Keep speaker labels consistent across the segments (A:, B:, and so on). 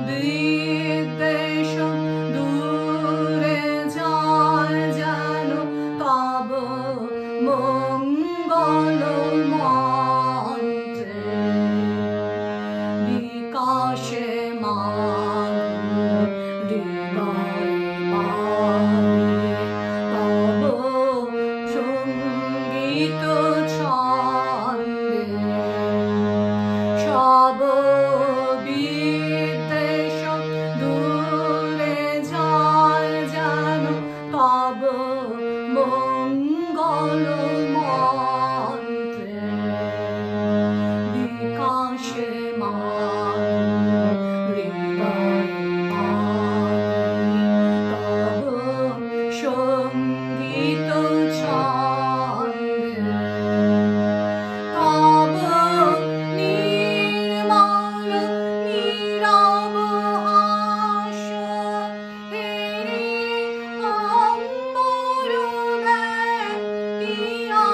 A: বিদ্বেষ দূরে যায় যেন তব মঙ্গল মন্ত্রে বিকাশে মাধুরী হৃদয় পাবি তব সঙ্গীত ছন্দে সব বিদ্বেষ দূরে যায় যেন তব মঙ্গল মন্ত্রে বিকাশে মাধুরী হৃদয় পাবি তব সঙ্গীত ছন্দে তব নির্মল নীরব হাস হেরি অম্বর ব্যক্তিয়া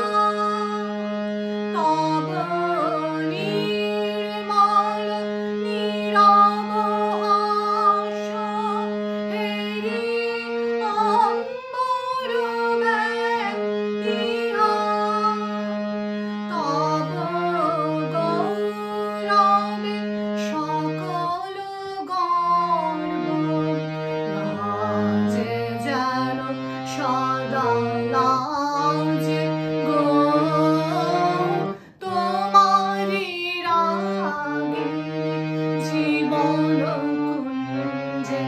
A: তব নির্মল নীরব হাস হেরি অম্বর ব্যক্তিয়া তব গৌরবে সকল গর্ব লাজে যেন সদা লাজে গো তোমারি রাগে জীবন কুঞ্জে